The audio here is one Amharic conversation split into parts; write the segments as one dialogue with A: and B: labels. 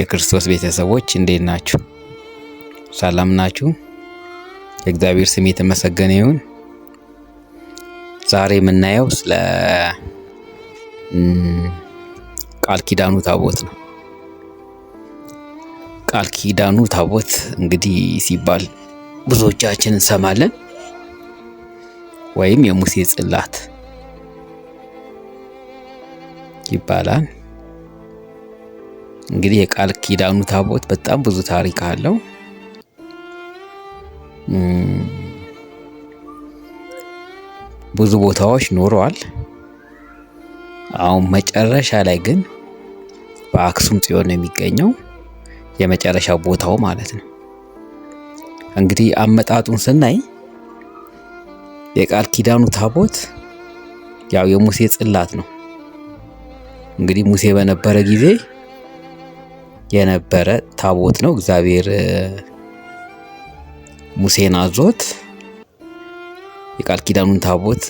A: የክርስቶስ ቤተሰቦች እንዴት ናችሁ? ሰላም ናችሁ? የእግዚአብሔር ስም የተመሰገነ ይሁን። ዛሬ የምናየው ስለ ቃል ኪዳኑ ታቦት ነው። ቃል ኪዳኑ ታቦት እንግዲህ ሲባል ብዙዎቻችን እንሰማለን፣ ወይም የሙሴ ጽላት ይባላል። እንግዲህ የቃል ኪዳኑ ታቦት በጣም ብዙ ታሪክ አለው። ብዙ ቦታዎች ኖረዋል። አሁን መጨረሻ ላይ ግን በአክሱም ጽዮን ነው የሚገኘው፣ የመጨረሻው ቦታው ማለት ነው። እንግዲህ አመጣጡን ስናይ የቃል ኪዳኑ ታቦት ያው የሙሴ ጽላት ነው። እንግዲህ ሙሴ በነበረ ጊዜ የነበረ ታቦት ነው። እግዚአብሔር ሙሴን አዞት የቃል ኪዳኑን ታቦት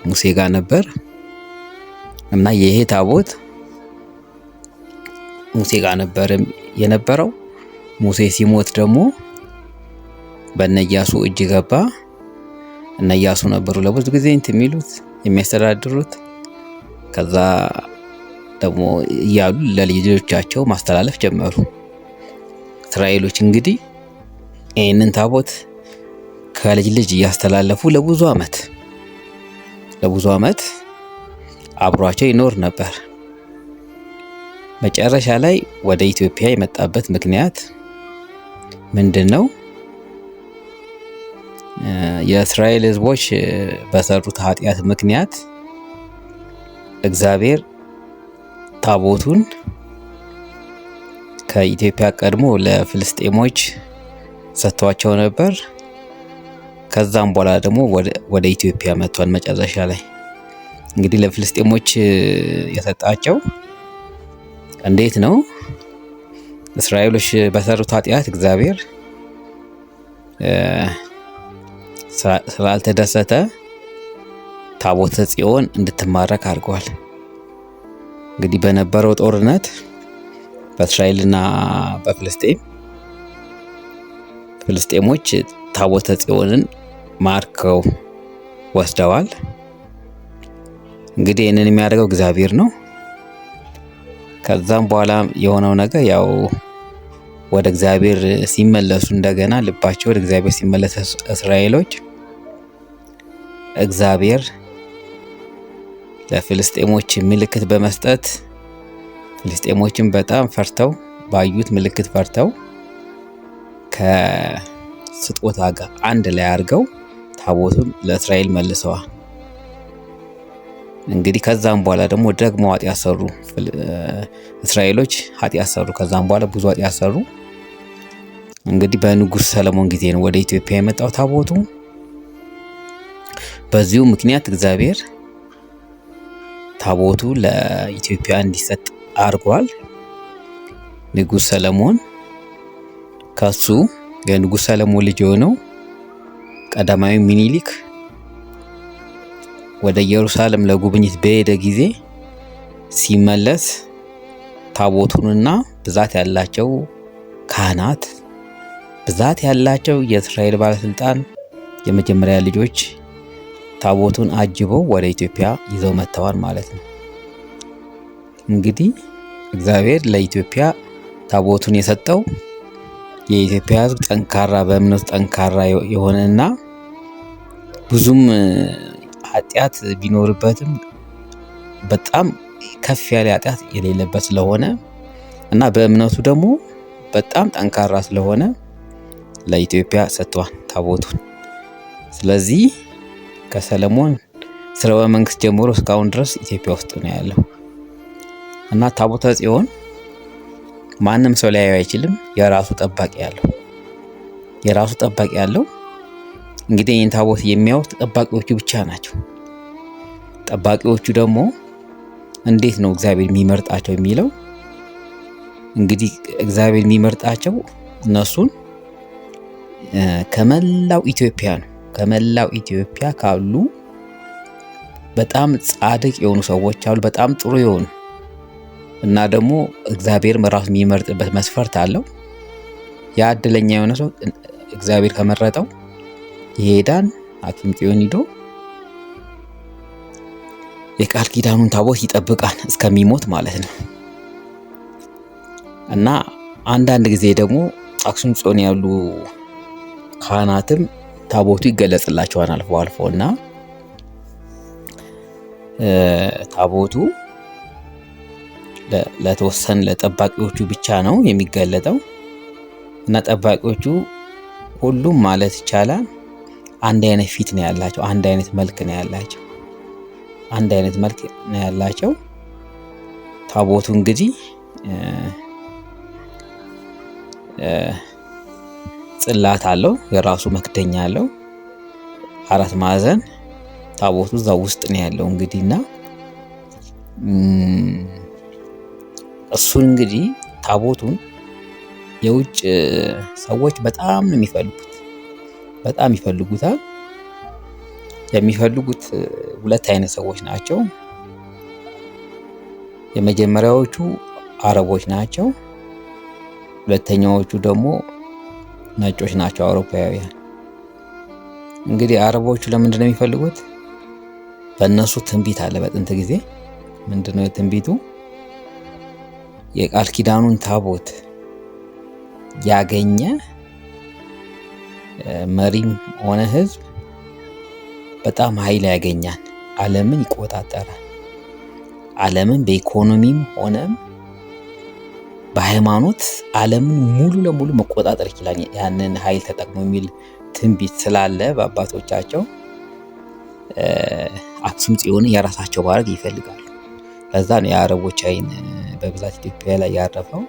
A: ሙሴ ጋር ነበር እና ይሄ ታቦት ሙሴ ጋር ነበር የነበረው። ሙሴ ሲሞት ደግሞ በእነ ኢያሱ እጅ ገባ። እነ ኢያሱ ነበሩ ለብዙ ጊዜ የሚሉት የሚያስተዳድሩት። ከዛ ደግሞ እያሉ ለልጆቻቸው ማስተላለፍ ጀመሩ። እስራኤሎች እንግዲህ ይህንን ታቦት ከልጅ ልጅ እያስተላለፉ ለብዙ ዓመት አብሯቸው ይኖር ነበር። መጨረሻ ላይ ወደ ኢትዮጵያ የመጣበት ምክንያት ምንድን ነው? የእስራኤል ሕዝቦች በሰሩት ኃጢአት ምክንያት እግዚአብሔር ታቦቱን ከኢትዮጵያ ቀድሞ ለፍልስጤሞች ሰጥቷቸው ነበር። ከዛም በኋላ ደግሞ ወደ ኢትዮጵያ መጥቷል። መጨረሻ ላይ እንግዲህ ለፍልስጤሞች የሰጣቸው እንዴት ነው? እስራኤሎች በሰሩት ኃጢአት እግዚአብሔር ስላልተደሰተ ታቦተ ጽዮን እንድትማረክ አድርገዋል። እንግዲህ በነበረው ጦርነት በእስራኤልና ፍልስጤሞች ታቦተ ጽዮንን ማርከው ወስደዋል። እንግዲህ ይህንን የሚያደርገው እግዚአብሔር ነው። ከዛም በኋላ የሆነው ነገር ያው ወደ እግዚአብሔር ሲመለሱ እንደገና ልባቸው ወደ እግዚአብሔር ሲመለሱ እስራኤሎች እግዚአብሔር ለፍልስጤሞች ምልክት በመስጠት ፍልስጤሞችን በጣም ፈርተው ባዩት ምልክት ፈርተው ከስጦታ ጋር አንድ ላይ አድርገው ታቦቱን ለእስራኤል መልሰዋል። እንግዲህ ከዛም በኋላ ደግሞ ኃጢአት ሰሩ። እስራኤሎች ኃጢአት ሰሩ። ከዛም በኋላ ብዙ ኃጢአት ሰሩ። እንግዲህ በንጉሥ ሰለሞን ጊዜ ነው ወደ ኢትዮጵያ የመጣው ታቦቱ። በዚሁ ምክንያት እግዚአብሔር ታቦቱ ለኢትዮጵያ እንዲሰጥ አድርጓል። ንጉሥ ሰለሞን ከሱ የንጉሥ ሰለሞን ልጅ የሆነው ቀዳማዊ ሚኒሊክ ወደ ኢየሩሳሌም ለጉብኝት በሄደ ጊዜ ሲመለስ ታቦቱንና ብዛት ያላቸው ካህናት፣ ብዛት ያላቸው የእስራኤል ባለስልጣን የመጀመሪያ ልጆች ታቦቱን አጅበው ወደ ኢትዮጵያ ይዘው መጥተዋል ማለት ነው። እንግዲህ እግዚአብሔር ለኢትዮጵያ ታቦቱን የሰጠው የኢትዮጵያ ሕዝብ ጠንካራ በእምነቱ ጠንካራ የሆነና ብዙም ኃጢአት ቢኖርበትም በጣም ከፍ ያለ ኃጢአት የሌለበት ስለሆነ እና በእምነቱ ደግሞ በጣም ጠንካራ ስለሆነ ለኢትዮጵያ ሰጥቷል ታቦቱን። ስለዚህ ከሰለሞን ስርወ መንግስት ጀምሮ እስካሁን ድረስ ኢትዮጵያ ውስጥ ነው ያለው እና ታቦተ ጽዮን ማንም ሰው ሊያየው አይችልም። የራሱ ጠባቂ ያለው እንግዲህ ይህን ታቦት የሚያዩት ጠባቂዎቹ ብቻ ናቸው። ጠባቂዎቹ ደግሞ እንዴት ነው እግዚአብሔር የሚመርጣቸው የሚለው እንግዲህ እግዚአብሔር የሚመርጣቸው እነሱን ከመላው ኢትዮጵያ ነው። ከመላው ኢትዮጵያ ካሉ በጣም ጻድቅ የሆኑ ሰዎች አሉ፣ በጣም ጥሩ የሆኑ እና ደግሞ እግዚአብሔር ራሱ የሚመርጥበት መስፈርት አለው። ያ እድለኛ የሆነ ሰው እግዚአብሔር ከመረጠው ይሄዳል አክሱም ጽዮን ሂዶ የቃል ኪዳኑን ታቦት ይጠብቃል እስከሚሞት ማለት ነው። እና አንዳንድ ጊዜ ደግሞ አክሱም ጽዮን ያሉ ካህናትም ታቦቱ ይገለጽላቸዋል አልፎ አልፎ እና ታቦቱ ለተወሰነ ለጠባቂዎቹ ብቻ ነው የሚገለጠው እና ጠባቂዎቹ ሁሉም ማለት ይቻላል አንድ አይነት ፊት ነው ያላቸው፣ አንድ አይነት መልክ ነው ያላቸው። ታቦቱ እንግዲህ ጽላት አለው፣ የራሱ መክደኛ አለው፣ 4 ማዕዘን ታቦቱ እዛ ውስጥ ነው ያለው እንግዲህና እሱን እንግዲህ ታቦቱን የውጭ ሰዎች በጣም ነው ይፈልጉታል። የሚፈልጉት 2 አይነት ሰዎች ናቸው። የመጀመሪያዎቹ አረቦች ናቸው። ሁለተኛዎቹ ደግሞ ነጮች ናቸው፣ አውሮፓውያን። እንግዲህ አረቦቹ ለምንድን ነው የሚፈልጉት? በእነሱ ትንቢት አለ በጥንት ጊዜ። ምንድነው ትንቢቱ? የቃል ኪዳኑን ታቦት ያገኘ መሪም ሆነ ህዝብ በጣም ኃይል ያገኛል፣ ዓለምን ይቆጣጠራል። ዓለምን በኢኮኖሚም ሆነም በሃይማኖት ዓለምን ሙሉ ለሙሉ መቆጣጠር ይችላል ያንን ኃይል ተጠቅሞ የሚል ትንቢት ስላለ በአባቶቻቸው አክሱም ጽዮን የራሳቸው ማድረግ ይፈልጋሉ። ለዛ ነው የአረቦች አይን በብዛት ኢትዮጵያ ላይ ያረፈው።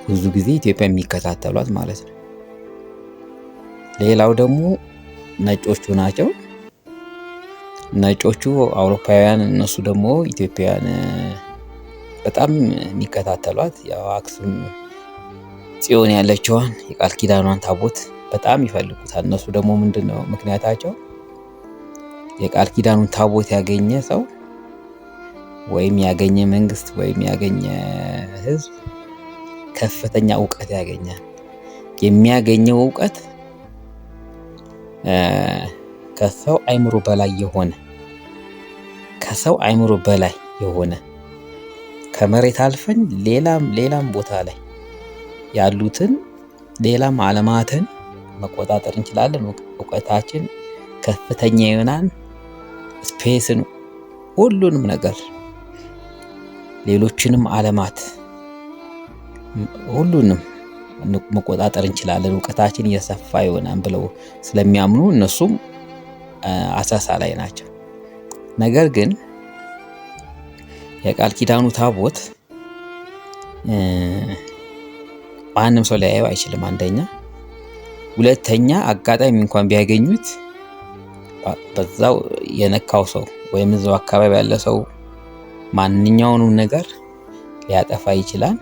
A: ብዙ ጊዜ ኢትዮጵያ የሚከታተሏት ማለት ነው። ሌላው ደግሞ ነጮቹ ናቸው። ነጮቹ አውሮፓውያን፣ እነሱ ደግሞ ኢትዮጵያን በጣም የሚከታተሏት ያው አክሱም ጽዮን ያለችዋን የቃል ኪዳኗን ታቦት በጣም ይፈልጉታል። እነሱ ደግሞ ምንድነው ምክንያታቸው? የቃል ኪዳኑን ታቦት ያገኘ ሰው ወይም ያገኘ መንግስት ወይም ያገኘ ህዝብ ከፍተኛ እውቀት ያገኛል። የሚያገኘው እውቀት ከሰው አይምሮ በላይ የሆነ ከመሬት አልፈን ሌላም ቦታ ላይ ያሉትን ሌላም ዓለማትን መቆጣጠር እንችላለን። እውቀታችን ከፍተኛ ይሆናል። ስፔስን፣ ሁሉንም ነገር፣ ሌሎችንም ዓለማት ሁሉንም መቆጣጠር እንችላለን። እውቀታችን እየሰፋ ይሆናል ብለው ስለሚያምኑ እነሱም አሳሳ ላይ ናቸው። ነገር ግን የቃል ኪዳኑ ታቦት ማንም ሰው ሊያየው አይችልም። አንደኛ፣ ሁለተኛ አጋጣሚ እንኳን ቢያገኙት በዛው የነካው ሰው ወይም እዛው አካባቢ ያለ ሰው ማንኛውንም ነገር ሊያጠፋ ይችላል።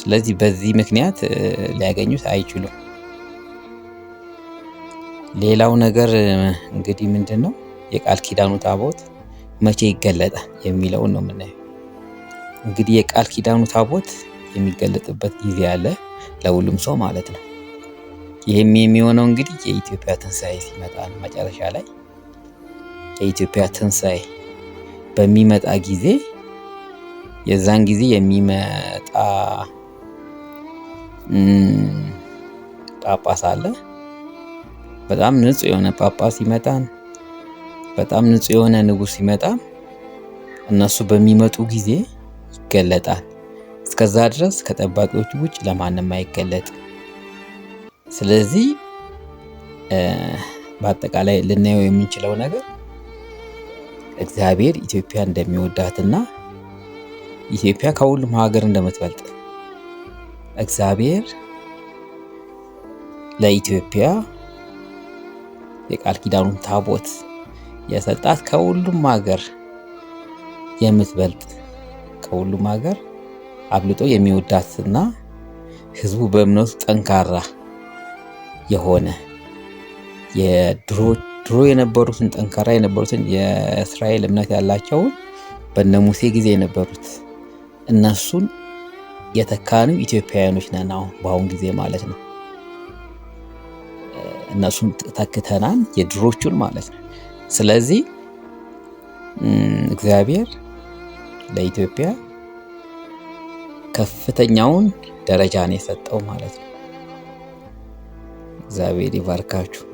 A: ስለዚህ በዚህ ምክንያት ሊያገኙት አይችሉም። ሌላው ነገር እንግዲህ ምንድነው የቃል ኪዳኑ ታቦት መቼ ይገለጣል የሚለውን ነው የምናየው። እንግዲህ የቃል ኪዳኑ ታቦት የሚገለጥበት ጊዜ አለ ለሁሉም ሰው ማለት ነው። ይህም የሚሆነው እንግዲህ የኢትዮጵያ ትንሣኤ ሲመጣ ነው። መጨረሻ ላይ የኢትዮጵያ ትንሣኤ በሚመጣ ጊዜ የዛን ጊዜ የሚመጣ ጳጳስ አለ። በጣም ንጹህ የሆነ ጳጳስ ይመጣል። በጣም ንጹህ የሆነ ንጉስ ይመጣል። እነሱ በሚመጡ ጊዜ ይገለጣል። እስከዛ ድረስ ከጠባቂዎቹ ውጭ ለማንም አይገለጥም። ስለዚህ በአጠቃላይ ልናየው የምንችለው ነገር እግዚአብሔር ኢትዮጵያ እንደሚወዳትና ኢትዮጵያ ከሁሉም ሀገር እንደምትበልጥ፣ እግዚአብሔር ለኢትዮጵያ የቃል ኪዳኑን ታቦት የሰጣት ከሁሉም ሀገር የምትበልጥ፣ ከሁሉም ሀገር አብልጦ የሚወዳትና ህዝቡ በእምነቱ ጠንካራ የሆነ ድሮ የነበሩትን ጠንካራ የነበሩትን የእስራኤል እምነት ያላቸውን በነ ሙሴ ጊዜ የነበሩት እነሱን የተካንም ኢትዮጵያውያኖች ነን አሁን በአሁን ጊዜ ማለት ነው። እነሱን ተክተናል የድሮቹን ማለት ነው። ስለዚህ እግዚአብሔር ለኢትዮጵያ ከፍተኛውን ደረጃ ነው የሰጠው ማለት ነው። እግዚአብሔር ይባርካችሁ።